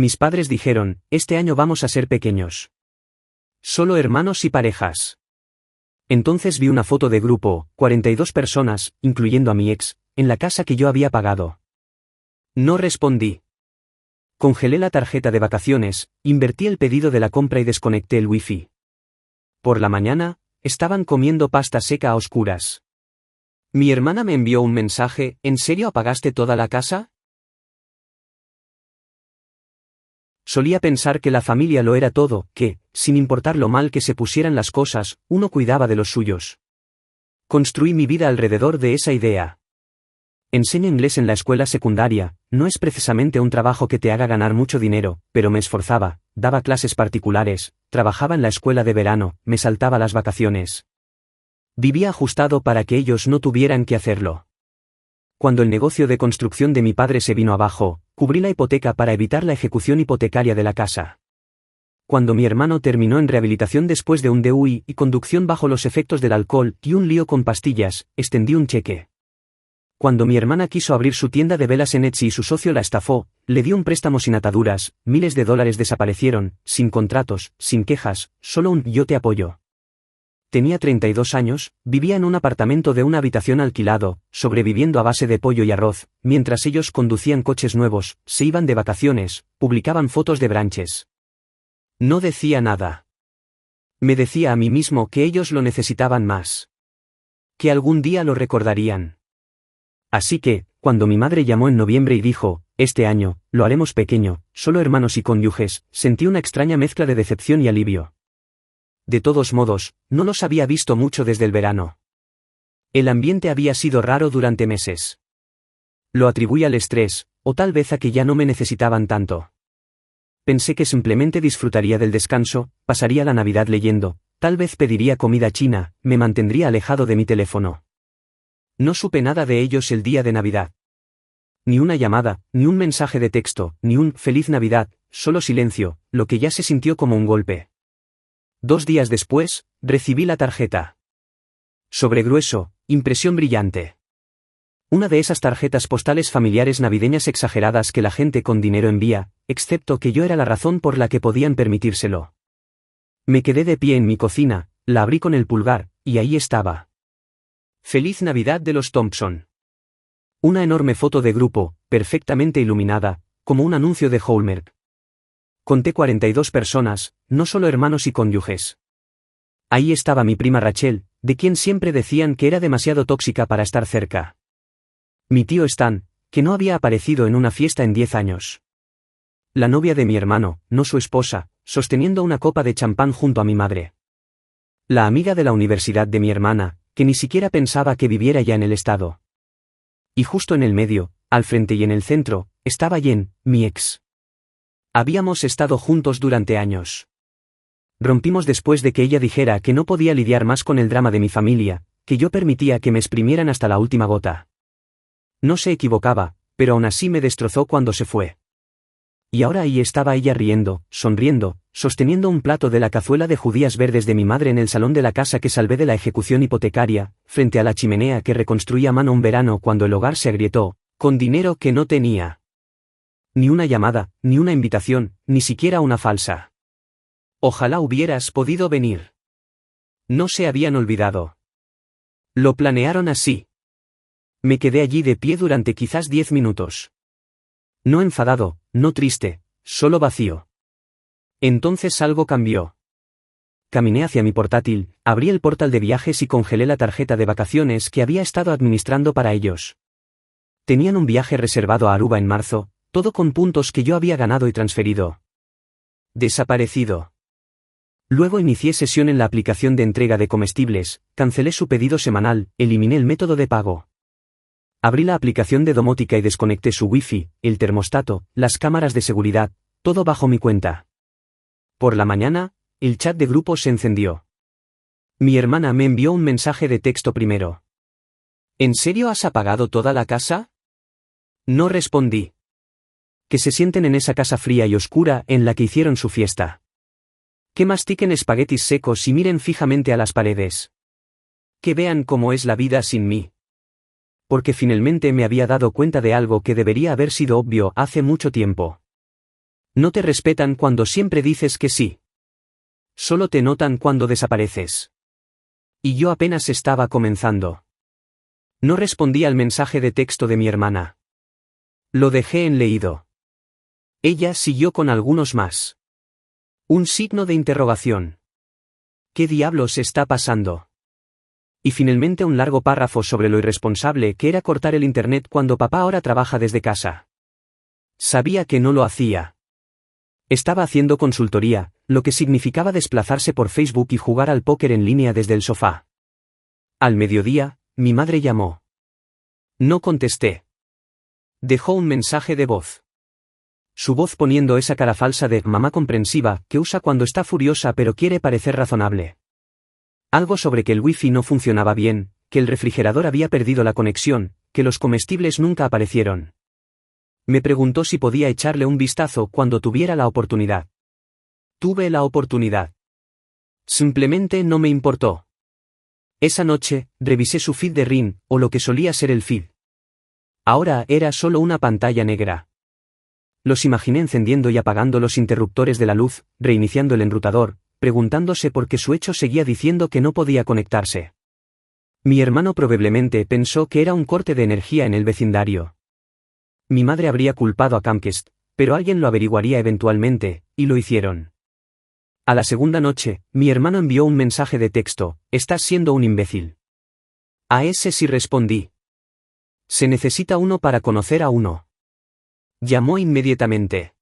Mis padres dijeron, este año vamos a ser pequeños. Solo hermanos y parejas. Entonces vi una foto de grupo, 42 personas, incluyendo a mi ex, en la casa que yo había pagado. No respondí. Congelé la tarjeta de vacaciones, invertí el pedido de la compra y desconecté el wifi. Por la mañana, estaban comiendo pasta seca a oscuras. Mi hermana me envió un mensaje, ¿en serio apagaste toda la casa? Solía pensar que la familia lo era todo, que, sin importar lo mal que se pusieran las cosas, uno cuidaba de los suyos. Construí mi vida alrededor de esa idea. Enseño inglés en la escuela secundaria, no es precisamente un trabajo que te haga ganar mucho dinero, pero me esforzaba, daba clases particulares, trabajaba en la escuela de verano, me saltaba las vacaciones. Vivía ajustado para que ellos no tuvieran que hacerlo. Cuando el negocio de construcción de mi padre se vino abajo, cubrí la hipoteca para evitar la ejecución hipotecaria de la casa. Cuando mi hermano terminó en rehabilitación después de un DUI y conducción bajo los efectos del alcohol y un lío con pastillas, extendí un cheque. Cuando mi hermana quiso abrir su tienda de velas en Etsy y su socio la estafó, le dio un préstamo sin ataduras, miles de dólares desaparecieron, sin contratos, sin quejas, solo un yo te apoyo. Tenía 32 años, vivía en un apartamento de una habitación alquilado, sobreviviendo a base de pollo y arroz, mientras ellos conducían coches nuevos, se iban de vacaciones, publicaban fotos de branches. No decía nada. Me decía a mí mismo que ellos lo necesitaban más. Que algún día lo recordarían. Así que, cuando mi madre llamó en noviembre y dijo, este año, lo haremos pequeño, solo hermanos y cónyuges, sentí una extraña mezcla de decepción y alivio. De todos modos, no los había visto mucho desde el verano. El ambiente había sido raro durante meses. Lo atribuí al estrés, o tal vez a que ya no me necesitaban tanto. Pensé que simplemente disfrutaría del descanso, pasaría la Navidad leyendo, tal vez pediría comida china, me mantendría alejado de mi teléfono. No supe nada de ellos el día de Navidad. Ni una llamada, ni un mensaje de texto, ni un «Feliz Navidad», solo silencio, lo que ya se sintió como un golpe. 2 días después, recibí la tarjeta. Sobre grueso, impresión brillante. Una de esas tarjetas postales familiares navideñas exageradas que la gente con dinero envía, excepto que yo era la razón por la que podían permitírselo. Me quedé de pie en mi cocina, la abrí con el pulgar, y ahí estaba. Feliz Navidad de los Thompson. Una enorme foto de grupo, perfectamente iluminada, como un anuncio de Hallmark. Conté 42 personas, no solo hermanos y cónyuges. Ahí estaba mi prima Rachel, de quien siempre decían que era demasiado tóxica para estar cerca. Mi tío Stan, que no había aparecido en una fiesta en 10 años. La novia de mi hermano, no su esposa, sosteniendo una copa de champán junto a mi madre. La amiga de la universidad de mi hermana, que ni siquiera pensaba que viviera ya en el estado. Y justo en el medio, al frente y en el centro, estaba Jen, mi ex. Habíamos estado juntos durante años. Rompimos después de que ella dijera que no podía lidiar más con el drama de mi familia, que yo permitía que me exprimieran hasta la última gota. No se equivocaba, pero aún así me destrozó cuando se fue. Y ahora ahí estaba ella riendo, sonriendo, sosteniendo un plato de la cazuela de judías verdes de mi madre en el salón de la casa que salvé de la ejecución hipotecaria, frente a la chimenea que reconstruí a mano un verano cuando el hogar se agrietó, con dinero que no tenía. Ni una llamada, ni una invitación, ni siquiera una falsa. Ojalá hubieras podido venir. No se habían olvidado. Lo planearon así. Me quedé allí de pie durante quizás 10 minutos. No enfadado, no triste, solo vacío. Entonces algo cambió. Caminé hacia mi portátil, abrí el portal de viajes y congelé la tarjeta de vacaciones que había estado administrando para ellos. Tenían un viaje reservado a Aruba en marzo, todo con puntos que yo había ganado y transferido. Desaparecido. Luego inicié sesión en la aplicación de entrega de comestibles, cancelé su pedido semanal, eliminé el método de pago. Abrí la aplicación de domótica y desconecté su wifi, el termostato, las cámaras de seguridad, todo bajo mi cuenta. Por la mañana, el chat de grupo se encendió. Mi hermana me envió un mensaje de texto primero. ¿En serio has apagado toda la casa? No respondí. Que se sienten en esa casa fría y oscura en la que hicieron su fiesta. Que mastiquen espaguetis secos y miren fijamente a las paredes. Que vean cómo es la vida sin mí. Porque finalmente me había dado cuenta de algo que debería haber sido obvio hace mucho tiempo. No te respetan cuando siempre dices que sí. Solo te notan cuando desapareces. Y yo apenas estaba comenzando. No respondí al mensaje de texto de mi hermana. Lo dejé en leído. Ella siguió con algunos más. Un signo de interrogación. ¿Qué diablos está pasando? Y finalmente un largo párrafo sobre lo irresponsable que era cortar el internet cuando papá ahora trabaja desde casa. Sabía que no lo hacía. Estaba haciendo consultoría, lo que significaba desplazarse por Facebook y jugar al póker en línea desde el sofá. Al mediodía, mi madre llamó. No contesté. Dejó un mensaje de voz. Su voz poniendo esa cara falsa de mamá comprensiva que usa cuando está furiosa pero quiere parecer razonable. Algo sobre que el wifi no funcionaba bien, que el refrigerador había perdido la conexión, que los comestibles nunca aparecieron. Me preguntó si podía echarle un vistazo cuando tuviera la oportunidad. Tuve la oportunidad. Simplemente no me importó. Esa noche, revisé su feed de Ring, o lo que solía ser el feed. Ahora era solo una pantalla negra. Los imaginé encendiendo y apagando los interruptores de la luz, reiniciando el enrutador, preguntándose por qué su hecho seguía diciendo que no podía conectarse. Mi hermano probablemente pensó que era un corte de energía en el vecindario. Mi madre habría culpado a Comcast, pero alguien lo averiguaría eventualmente, y lo hicieron. A la segunda noche, mi hermano envió un mensaje de texto: «Estás siendo un imbécil». A ese sí respondí. Se necesita uno para conocer a uno. Llamó inmediatamente.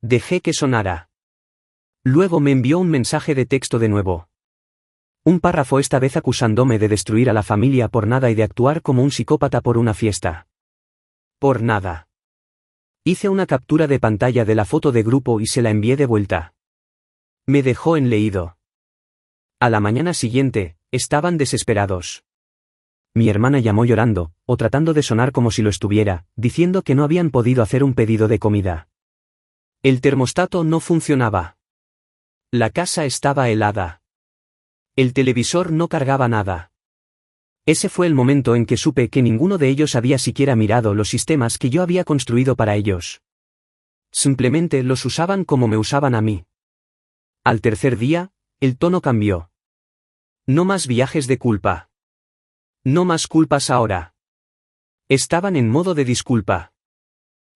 Dejé que sonara. Luego me envió un mensaje de texto de nuevo. Un párrafo esta vez acusándome de destruir a la familia por nada y de actuar como un psicópata por una fiesta. Por nada. Hice una captura de pantalla de la foto de grupo y se la envié de vuelta. Me dejó en leído. A la mañana siguiente, estaban desesperados. Mi hermana llamó llorando, o tratando de sonar como si lo estuviera, diciendo que no habían podido hacer un pedido de comida. El termostato no funcionaba. La casa estaba helada. El televisor no cargaba nada. Ese fue el momento en que supe que ninguno de ellos había siquiera mirado los sistemas que yo había construido para ellos. Simplemente los usaban como me usaban a mí. Al tercer día, el tono cambió. No más viajes de culpa. No más culpas ahora. Estaban en modo de disculpa.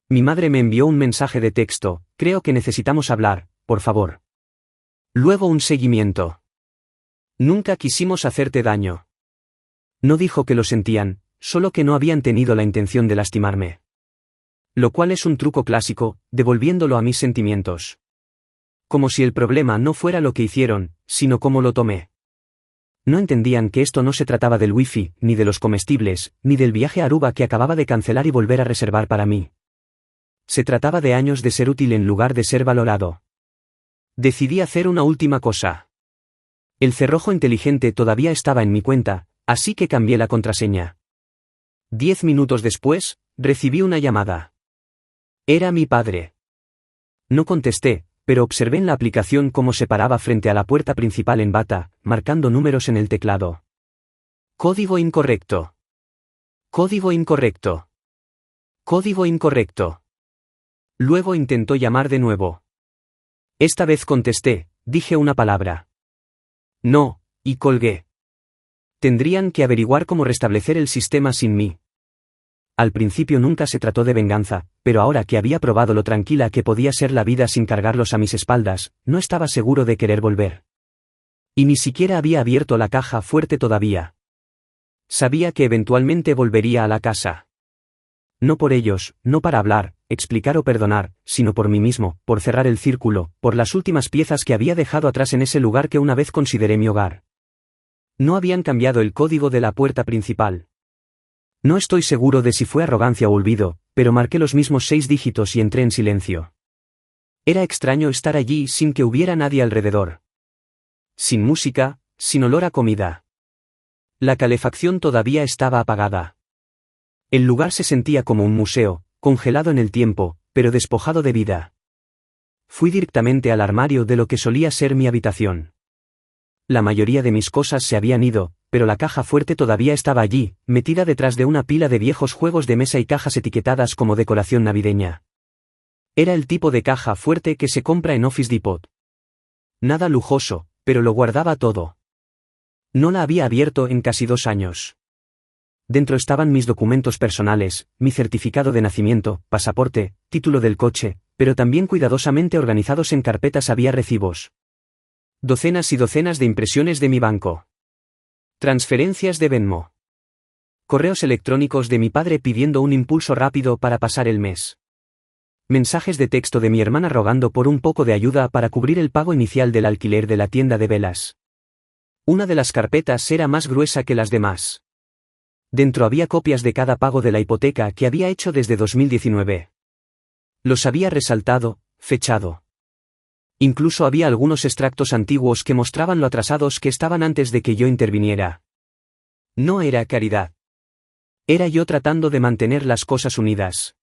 Mi madre me envió un mensaje de texto: «Creo que necesitamos hablar, por favor». Luego un seguimiento. «Nunca quisimos hacerte daño». No dijo que lo sentían, solo que no habían tenido la intención de lastimarme. Lo cual es un truco clásico, devolviéndolo a mis sentimientos. Como si el problema no fuera lo que hicieron, sino cómo lo tomé. No entendían que esto no se trataba del wifi, ni de los comestibles, ni del viaje a Aruba que acababa de cancelar y volver a reservar para mí. Se trataba de años de ser útil en lugar de ser valorado. Decidí hacer una última cosa. El cerrojo inteligente todavía estaba en mi cuenta, así que cambié la contraseña. 10 minutos después, recibí una llamada. Era mi padre. No contesté, pero observé en la aplicación cómo se paraba frente a la puerta principal en bata, marcando números en el teclado. Código incorrecto. Código incorrecto. Código incorrecto. Luego intentó llamar de nuevo. Esta vez contesté, dije una palabra. No, y colgué. Tendrían que averiguar cómo restablecer el sistema sin mí. Al principio nunca se trató de venganza, pero ahora que había probado lo tranquila que podía ser la vida sin cargarlos a mis espaldas, no estaba seguro de querer volver. Y ni siquiera había abierto la caja fuerte todavía. Sabía que eventualmente volvería a la casa. No por ellos, no para hablar, explicar o perdonar, sino por mí mismo, por cerrar el círculo, por las últimas piezas que había dejado atrás en ese lugar que una vez consideré mi hogar. No habían cambiado el código de la puerta principal. No estoy seguro de si fue arrogancia o olvido, pero marqué los mismos 6 dígitos y entré en silencio. Era extraño estar allí sin que hubiera nadie alrededor. Sin música, sin olor a comida. La calefacción todavía estaba apagada. El lugar se sentía como un museo, congelado en el tiempo, pero despojado de vida. Fui directamente al armario de lo que solía ser mi habitación. La mayoría de mis cosas se habían ido, pero la caja fuerte todavía estaba allí, metida detrás de una pila de viejos juegos de mesa y cajas etiquetadas como decoración navideña. Era el tipo de caja fuerte que se compra en Office Depot. Nada lujoso, pero lo guardaba todo. No la había abierto en casi 2 años. Dentro estaban mis documentos personales, mi certificado de nacimiento, pasaporte, título del coche, pero también cuidadosamente organizados en carpetas había recibos. Docenas y docenas de impresiones de mi banco. Transferencias de Venmo. Correos electrónicos de mi padre pidiendo un impulso rápido para pasar el mes. Mensajes de texto de mi hermana rogando por un poco de ayuda para cubrir el pago inicial del alquiler de la tienda de velas. Una de las carpetas era más gruesa que las demás. Dentro había copias de cada pago de la hipoteca que había hecho desde 2019. Los había resaltado, fechado. Incluso había algunos extractos antiguos que mostraban lo atrasados que estaban antes de que yo interviniera. No era caridad. Era yo tratando de mantener las cosas unidas.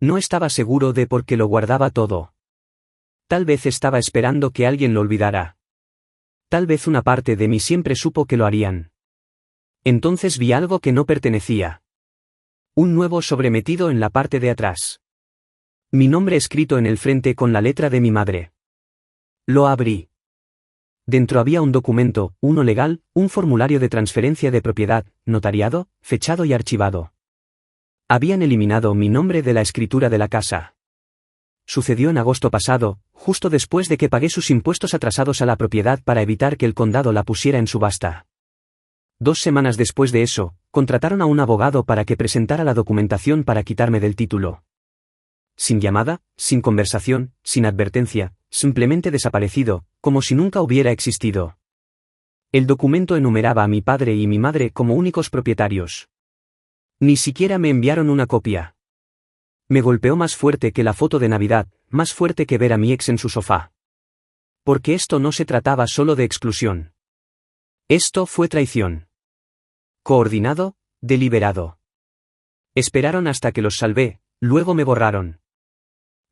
No estaba seguro de por qué lo guardaba todo. Tal vez estaba esperando que alguien lo olvidara. Tal vez una parte de mí siempre supo que lo harían. Entonces vi algo que no pertenecía. Un nuevo sobre metido en la parte de atrás. Mi nombre escrito en el frente con la letra de mi madre. Lo abrí. Dentro había un documento, uno legal, un formulario de transferencia de propiedad, notariado, fechado y archivado. Habían eliminado mi nombre de la escritura de la casa. Sucedió en agosto pasado, justo después de que pagué sus impuestos atrasados a la propiedad para evitar que el condado la pusiera en subasta. 2 semanas después de eso, contrataron a un abogado para que presentara la documentación para quitarme del título. Sin llamada, sin conversación, sin advertencia, simplemente desaparecido, como si nunca hubiera existido. El documento enumeraba a mi padre y mi madre como únicos propietarios. Ni siquiera me enviaron una copia. Me golpeó más fuerte que la foto de Navidad, más fuerte que ver a mi ex en su sofá. Porque esto no se trataba solo de exclusión. Esto fue traición. Coordinado, deliberado. Esperaron hasta que los salvé, luego me borraron.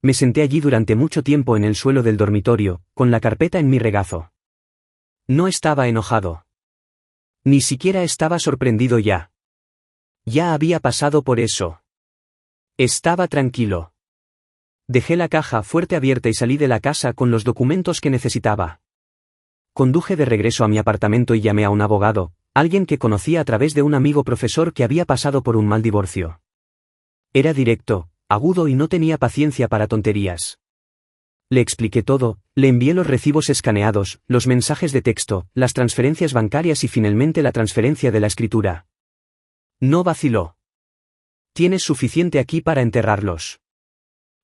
Me senté allí durante mucho tiempo en el suelo del dormitorio, con la carpeta en mi regazo. No estaba enojado. Ni siquiera estaba sorprendido ya. Ya había pasado por eso. Estaba tranquilo. Dejé la caja fuerte abierta y salí de la casa con los documentos que necesitaba. Conduje de regreso a mi apartamento y llamé a un abogado, alguien que conocía a través de un amigo profesor que había pasado por un mal divorcio. Era directo, agudo y no tenía paciencia para tonterías. Le expliqué todo, le envié los recibos escaneados, los mensajes de texto, las transferencias bancarias y finalmente la transferencia de la escritura. No vaciló. Tienes suficiente aquí para enterrarlos.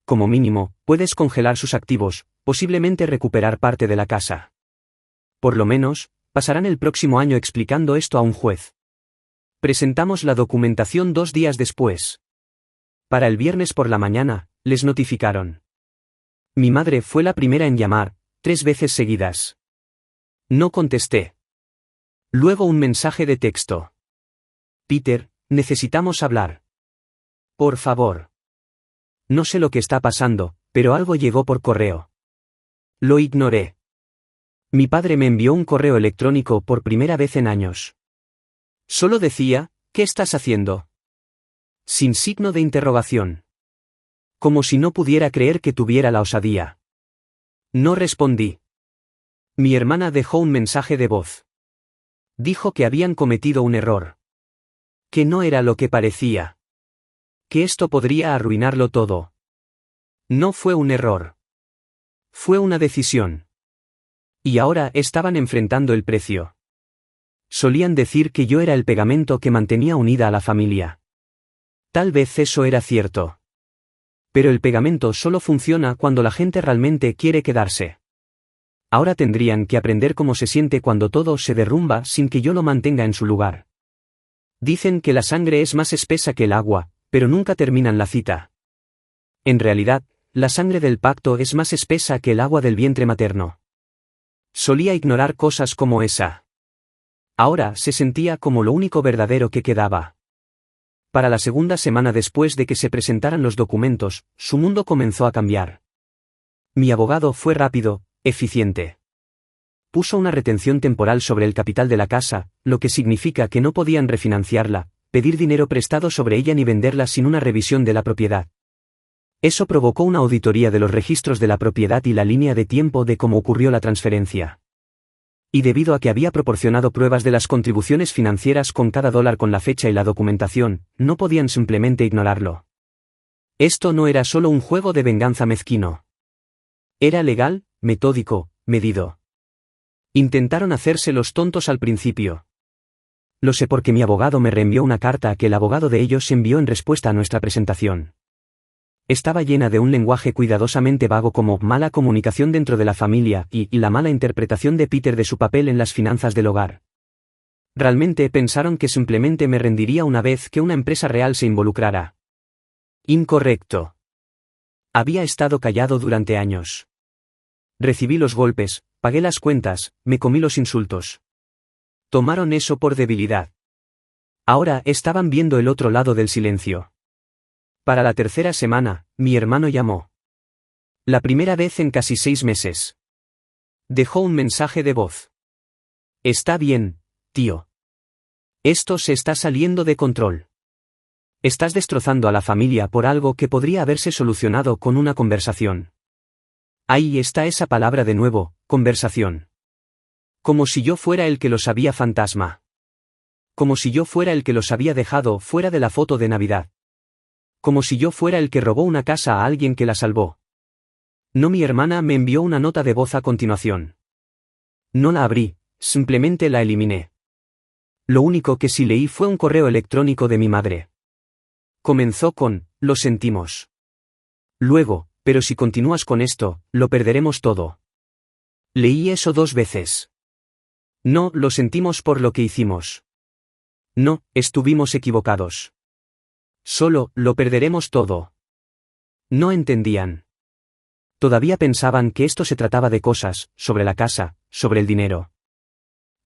Como mínimo, puedes congelar sus activos, posiblemente recuperar parte de la casa. Por lo menos, pasarán el próximo año explicando esto a un juez. Presentamos la documentación 2 días después. Para el viernes por la mañana, les notificaron. Mi madre fue la primera en llamar, 3 veces seguidas. No contesté. Luego un mensaje de texto. Peter, necesitamos hablar. Por favor. No sé lo que está pasando, pero algo llegó por correo. Lo ignoré. Mi padre me envió un correo electrónico por primera vez en años. Solo decía, ¿qué estás haciendo? Sin signo de interrogación. Como si no pudiera creer que tuviera la osadía. No respondí. Mi hermana dejó un mensaje de voz. Dijo que habían cometido un error. Que no era lo que parecía. Que esto podría arruinarlo todo. No fue un error. Fue una decisión. Y ahora estaban enfrentando el precio. Solían decir que yo era el pegamento que mantenía unida a la familia. Tal vez eso era cierto. Pero el pegamento solo funciona cuando la gente realmente quiere quedarse. Ahora tendrían que aprender cómo se siente cuando todo se derrumba sin que yo lo mantenga en su lugar. Dicen que la sangre es más espesa que el agua, pero nunca terminan la cita. En realidad, la sangre del pacto es más espesa que el agua del vientre materno. Solía ignorar cosas como esa. Ahora se sentía como lo único verdadero que quedaba. Para la segunda semana después de que se presentaran los documentos, su mundo comenzó a cambiar. Mi abogado fue rápido, eficiente. Puso una retención temporal sobre el capital de la casa, lo que significa que no podían refinanciarla, pedir dinero prestado sobre ella ni venderla sin una revisión de la propiedad. Eso provocó una auditoría de los registros de la propiedad y la línea de tiempo de cómo ocurrió la transferencia. Y debido a que había proporcionado pruebas de las contribuciones financieras con cada dólar con la fecha y la documentación, no podían simplemente ignorarlo. Esto no era solo un juego de venganza mezquino. Era legal, metódico, medido. Intentaron hacerse los tontos al principio. Lo sé porque mi abogado me reenvió una carta que el abogado de ellos envió en respuesta a nuestra presentación. Estaba llena de un lenguaje cuidadosamente vago como mala comunicación dentro de la familia y la mala interpretación de Peter de su papel en las finanzas del hogar. Realmente pensaron que simplemente me rendiría una vez que una empresa real se involucrara. Incorrecto. Había estado callado durante años. Recibí los golpes, pagué las cuentas, me comí los insultos. Tomaron eso por debilidad. Ahora estaban viendo el otro lado del silencio. Para la tercera semana, mi hermano llamó. La primera vez en casi 6 meses. Dejó un mensaje de voz. Está bien, tío. Esto se está saliendo de control. Estás destrozando a la familia por algo que podría haberse solucionado con una conversación. Ahí está esa palabra de nuevo, conversación. Como si yo fuera el que los había fantasma. Como si yo fuera el que los había dejado fuera de la foto de Navidad. Como si yo fuera el que robó una casa a alguien que la salvó. No, mi hermana me envió una nota de voz a continuación. No la abrí, simplemente la eliminé. Lo único que sí leí fue un correo electrónico de mi madre. Comenzó con, lo sentimos. Luego, pero si continúas con esto, lo perderemos todo. Leí eso 2 veces. No, lo sentimos por lo que hicimos. No, estuvimos equivocados. Solo, lo perderemos todo. No entendían. Todavía pensaban que esto se trataba de cosas, sobre la casa, sobre el dinero.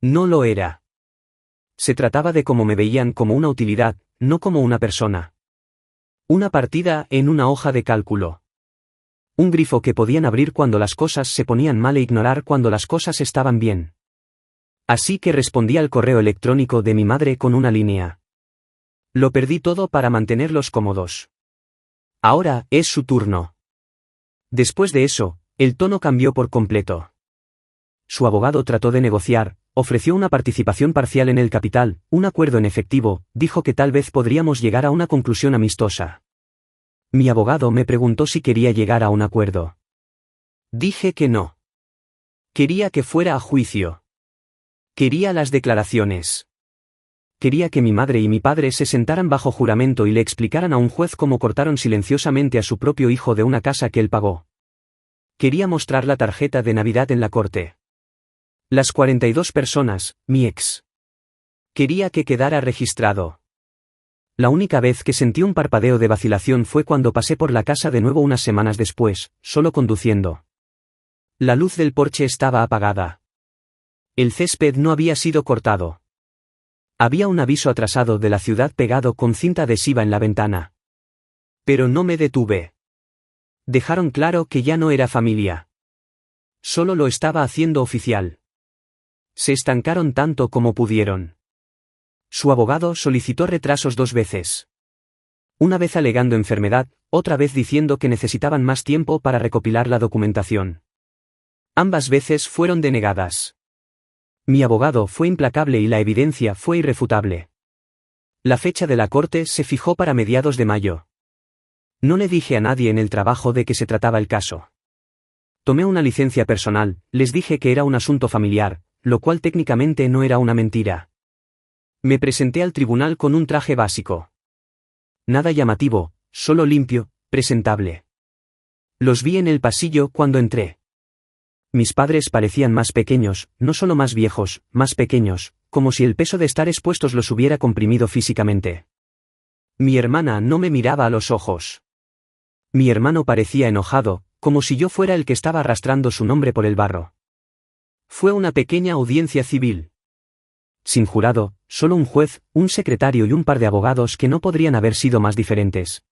No lo era. Se trataba de cómo me veían como una utilidad, no como una persona. Una partida en una hoja de cálculo. Un grifo que podían abrir cuando las cosas se ponían mal e ignorar cuando las cosas estaban bien. Así que respondí al correo electrónico de mi madre con una línea. Lo perdí todo para mantenerlos cómodos. Ahora es su turno. Después de eso, el tono cambió por completo. Su abogado trató de negociar, ofreció una participación parcial en el capital, un acuerdo en efectivo, dijo que tal vez podríamos llegar a una conclusión amistosa. Mi abogado me preguntó si quería llegar a un acuerdo. Dije que no. Quería que fuera a juicio. Quería las declaraciones. Quería que mi madre y mi padre se sentaran bajo juramento y le explicaran a un juez cómo cortaron silenciosamente a su propio hijo de una casa que él pagó. Quería mostrar la tarjeta de Navidad en la corte. Las 42 personas, mi ex. Quería que quedara registrado. La única vez que sentí un parpadeo de vacilación fue cuando pasé por la casa de nuevo unas semanas después, solo conduciendo. La luz del porche estaba apagada. El césped no había sido cortado. Había un aviso atrasado de la ciudad pegado con cinta adhesiva en la ventana. Pero no me detuve. Dejaron claro que ya no era familia. Solo lo estaba haciendo oficial. Se estancaron tanto como pudieron. Su abogado solicitó retrasos 2 veces. Una vez alegando enfermedad, otra vez diciendo que necesitaban más tiempo para recopilar la documentación. Ambas veces fueron denegadas. Mi abogado fue implacable y la evidencia fue irrefutable. La fecha de la corte se fijó para mediados de mayo. No le dije a nadie en el trabajo de qué se trataba el caso. Tomé una licencia personal, les dije que era un asunto familiar, lo cual técnicamente no era una mentira. Me presenté al tribunal con un traje básico. Nada llamativo, solo limpio, presentable. Los vi en el pasillo cuando entré. Mis padres parecían más pequeños, no solo más viejos, más pequeños, como si el peso de estar expuestos los hubiera comprimido físicamente. Mi hermana no me miraba a los ojos. Mi hermano parecía enojado, como si yo fuera el que estaba arrastrando su nombre por el barro. Fue una pequeña audiencia civil. Sin jurado, solo un juez, un secretario y un par de abogados que no podrían haber sido más diferentes.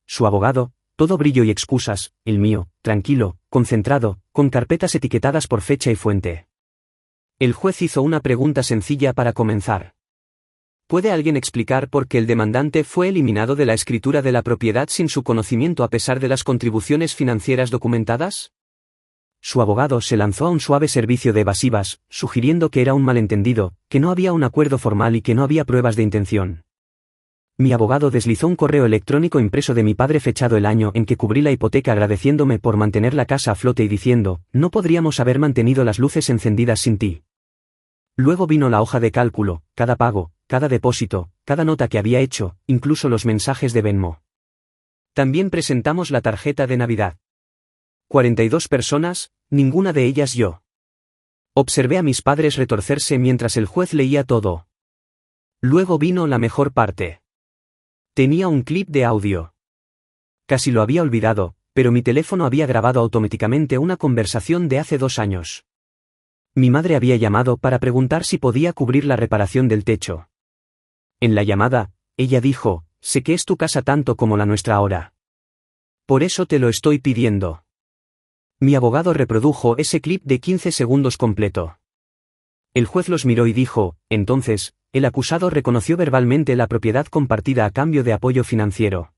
Su abogado, todo brillo y excusas, el mío, tranquilo, concentrado, con carpetas etiquetadas por fecha y fuente. El juez hizo una pregunta sencilla para comenzar. ¿Puede alguien explicar por qué el demandante fue eliminado de la escritura de la propiedad sin su conocimiento a pesar de las contribuciones financieras documentadas? Su abogado se lanzó a un suave servicio de evasivas, sugiriendo que era un malentendido, que no había un acuerdo formal y que no había pruebas de intención. Mi abogado deslizó un correo electrónico impreso de mi padre fechado el año en que cubrí la hipoteca agradeciéndome por mantener la casa a flote y diciendo, no podríamos haber mantenido las luces encendidas sin ti. Luego vino la hoja de cálculo, cada pago, cada depósito, cada nota que había hecho, incluso los mensajes de Venmo. También presentamos la tarjeta de Navidad. 42 personas, ninguna de ellas yo. Observé a mis padres retorcerse mientras el juez leía todo. Luego vino la mejor parte. Tenía un clip de audio. Casi lo había olvidado, pero mi teléfono había grabado automáticamente una conversación de hace 2 años. Mi madre había llamado para preguntar si podía cubrir la reparación del techo. En la llamada, ella dijo, sé que es tu casa tanto como la nuestra ahora. Por eso te lo estoy pidiendo. Mi abogado reprodujo ese clip de 15 segundos completo. El juez los miró y dijo, entonces, el acusado reconoció verbalmente la propiedad compartida a cambio de apoyo financiero.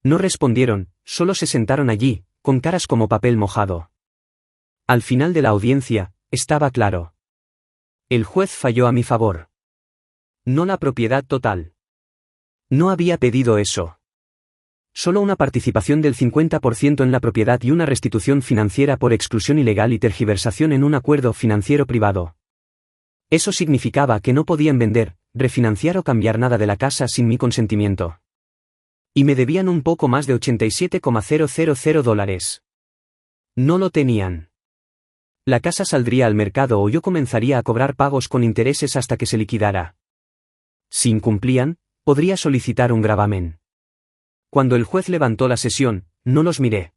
No respondieron, solo se sentaron allí, con caras como papel mojado. Al final de la audiencia, estaba claro. El juez falló a mi favor. No la propiedad total. No había pedido eso. Solo una participación del 50% en la propiedad y una restitución financiera por exclusión ilegal y tergiversación en un acuerdo financiero privado. Eso significaba que no podían vender, refinanciar o cambiar nada de la casa sin mi consentimiento. Y me debían un poco más de $87,000. No lo tenían. La casa saldría al mercado o yo comenzaría a cobrar pagos con intereses hasta que se liquidara. Si incumplían, podría solicitar un gravamen. Cuando el juez levantó la sesión, no los miré.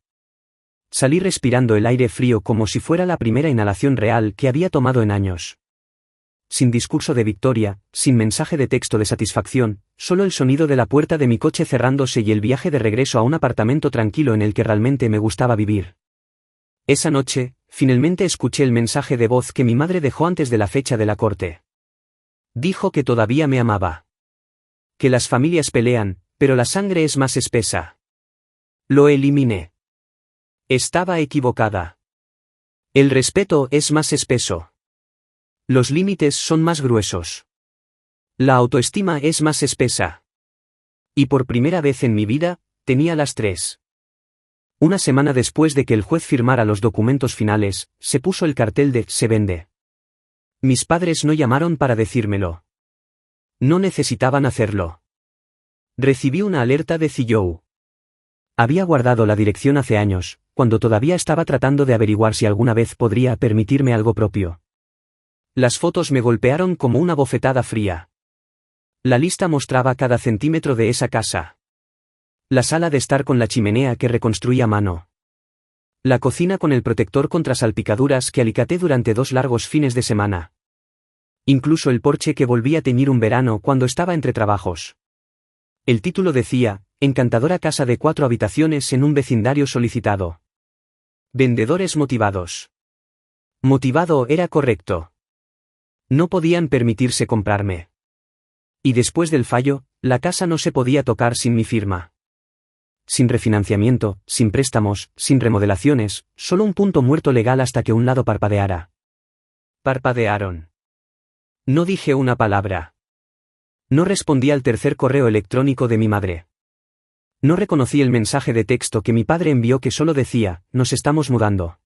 Salí respirando el aire frío como si fuera la primera inhalación real que había tomado en años. Sin discurso de victoria, sin mensaje de texto de satisfacción, solo el sonido de la puerta de mi coche cerrándose y el viaje de regreso a un apartamento tranquilo en el que realmente me gustaba vivir. Esa noche, finalmente escuché el mensaje de voz que mi madre dejó antes de la fecha de la corte. Dijo que todavía me amaba. Que las familias pelean, pero la sangre es más espesa. Lo eliminé. Estaba equivocada. El respeto es más espeso. Los límites son más gruesos. La autoestima es más espesa. Y por primera vez en mi vida, tenía las 3. Una semana después de que el juez firmara los documentos finales, se puso el cartel de «Se vende». Mis padres no llamaron para decírmelo. No necesitaban hacerlo. Recibí una alerta de Zillow. Había guardado la dirección hace años, cuando todavía estaba tratando de averiguar si alguna vez podría permitirme algo propio. Las fotos me golpearon como una bofetada fría. La lista mostraba cada centímetro de esa casa. La sala de estar con la chimenea que reconstruí a mano. La cocina con el protector contra salpicaduras que alicaté durante 2 largos fines de semana. Incluso el porche que volví a teñir un verano cuando estaba entre trabajos. El título decía, encantadora casa de 4 habitaciones en un vecindario solicitado. Vendedores motivados. Motivado era correcto. No podían permitirse comprarme. Y después del fallo, la casa no se podía tocar sin mi firma. Sin refinanciamiento, sin préstamos, sin remodelaciones, solo un punto muerto legal hasta que un lado parpadeara. Parpadearon. No dije una palabra. No respondí al tercer correo electrónico de mi madre. No reconocí el mensaje de texto que mi padre envió que solo decía, nos estamos mudando.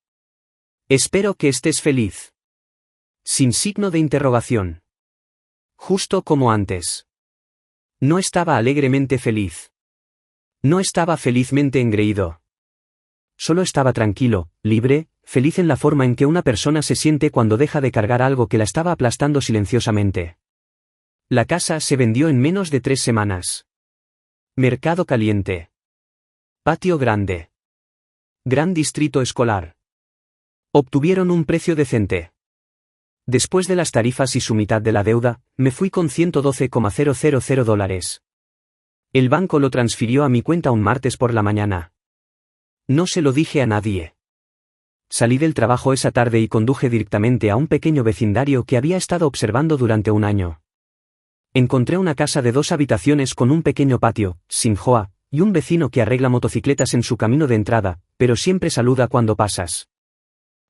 Espero que estés feliz. Sin signo de interrogación. Justo como antes. No estaba alegremente feliz. No estaba felizmente engreído. Solo estaba tranquilo, libre, feliz en la forma en que una persona se siente cuando deja de cargar algo que la estaba aplastando silenciosamente. La casa se vendió en menos de 3 semanas. Mercado caliente. Patio grande. Gran distrito escolar. Obtuvieron un precio decente. Después de las tarifas y su mitad de la deuda, me fui con $112,000. El banco lo transfirió a mi cuenta un martes por la mañana. No se lo dije a nadie. Salí del trabajo esa tarde y conduje directamente a un pequeño vecindario que había estado observando durante un año. Encontré una casa de 2 habitaciones con un pequeño patio, sin joa, y un vecino que arregla motocicletas en su camino de entrada, pero siempre saluda cuando pasas.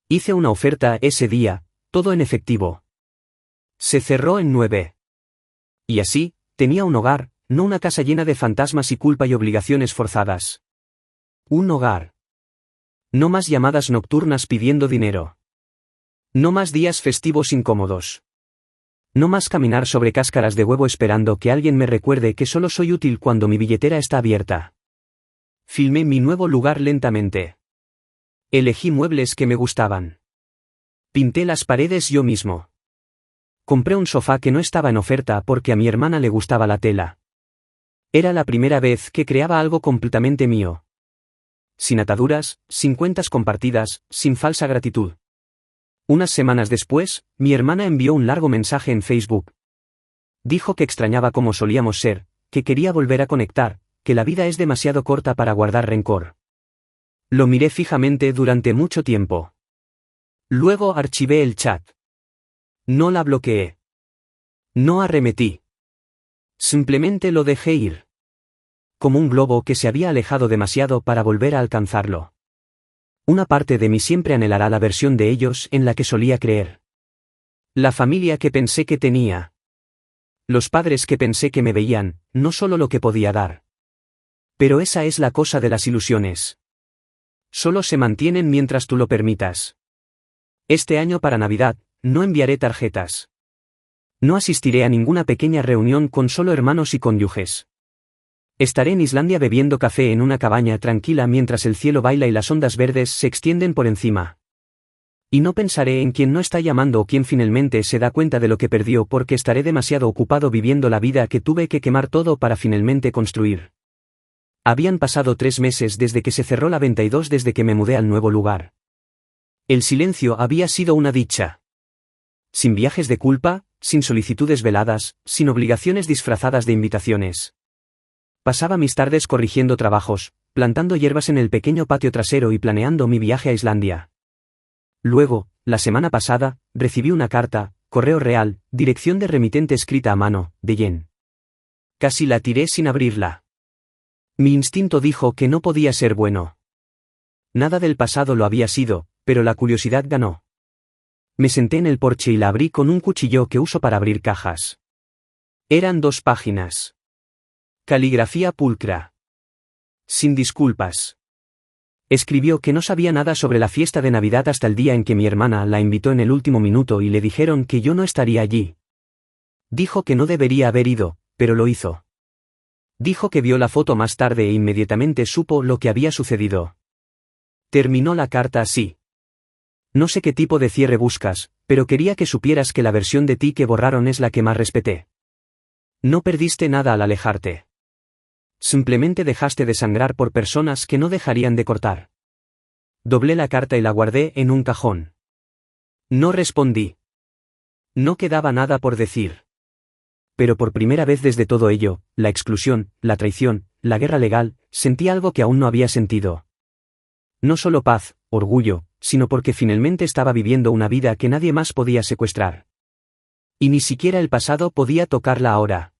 Hice una oferta ese día, todo en efectivo. Se cerró en 9. Y así, tenía un hogar, no una casa llena de fantasmas y culpa y obligaciones forzadas. Un hogar. No más llamadas nocturnas pidiendo dinero. No más días festivos incómodos. No más caminar sobre cáscaras de huevo esperando que alguien me recuerde que solo soy útil cuando mi billetera está abierta. Filmé mi nuevo lugar lentamente. Elegí muebles que me gustaban. Pinté las paredes yo mismo. Compré un sofá que no estaba en oferta porque a mi hermana le gustaba la tela. Era la primera vez que creaba algo completamente mío. Sin ataduras, sin cuentas compartidas, sin falsa gratitud. Unas semanas después, mi hermana envió un largo mensaje en Facebook. Dijo que extrañaba cómo solíamos ser, que quería volver a conectar, que la vida es demasiado corta para guardar rencor. Lo miré fijamente durante mucho tiempo. Luego archivé el chat. No la bloqueé. No arremetí. Simplemente lo dejé ir. Como un globo que se había alejado demasiado para volver a alcanzarlo. Una parte de mí siempre anhelará la versión de ellos en la que solía creer. La familia que pensé que tenía. Los padres que pensé que me veían, no solo lo que podía dar. Pero esa es la cosa de las ilusiones. Solo se mantienen mientras tú lo permitas. Este año para Navidad, no enviaré tarjetas. No asistiré a ninguna pequeña reunión con solo hermanos y cónyuges. Estaré en Islandia bebiendo café en una cabaña tranquila mientras el cielo baila y las ondas verdes se extienden por encima. Y no pensaré en quien no está llamando o quien finalmente se da cuenta de lo que perdió porque estaré demasiado ocupado viviendo la vida que tuve que quemar todo para finalmente construir. Habían pasado 3 meses desde que se cerró la venta y 2 desde que me mudé al nuevo lugar. El silencio había sido una dicha. Sin viajes de culpa, sin solicitudes veladas, sin obligaciones disfrazadas de invitaciones. Pasaba mis tardes corrigiendo trabajos, plantando hierbas en el pequeño patio trasero y planeando mi viaje a Islandia. Luego, la semana pasada, recibí una carta, correo real, dirección de remitente escrita a mano, de Jen. Casi la tiré sin abrirla. Mi instinto dijo que no podía ser bueno. Nada del pasado lo había sido, pero la curiosidad ganó. Me senté en el porche y la abrí con un cuchillo que uso para abrir cajas. Eran 2 páginas. Caligrafía pulcra. Sin disculpas. Escribió que no sabía nada sobre la fiesta de Navidad hasta el día en que mi hermana la invitó en el último minuto y le dijeron que yo no estaría allí. Dijo que no debería haber ido, pero lo hizo. Dijo que vio la foto más tarde e inmediatamente supo lo que había sucedido. Terminó la carta así. No sé qué tipo de cierre buscas, pero quería que supieras que la versión de ti que borraron es la que más respeté. No perdiste nada al alejarte. Simplemente dejaste de sangrar por personas que no dejarían de cortar. Doblé la carta y la guardé en un cajón. No respondí. No quedaba nada por decir. Pero por primera vez desde todo ello, la exclusión, la traición, la guerra legal, sentí algo que aún no había sentido. No solo paz, orgullo, sino porque finalmente estaba viviendo una vida que nadie más podía secuestrar. Y ni siquiera el pasado podía tocarla ahora.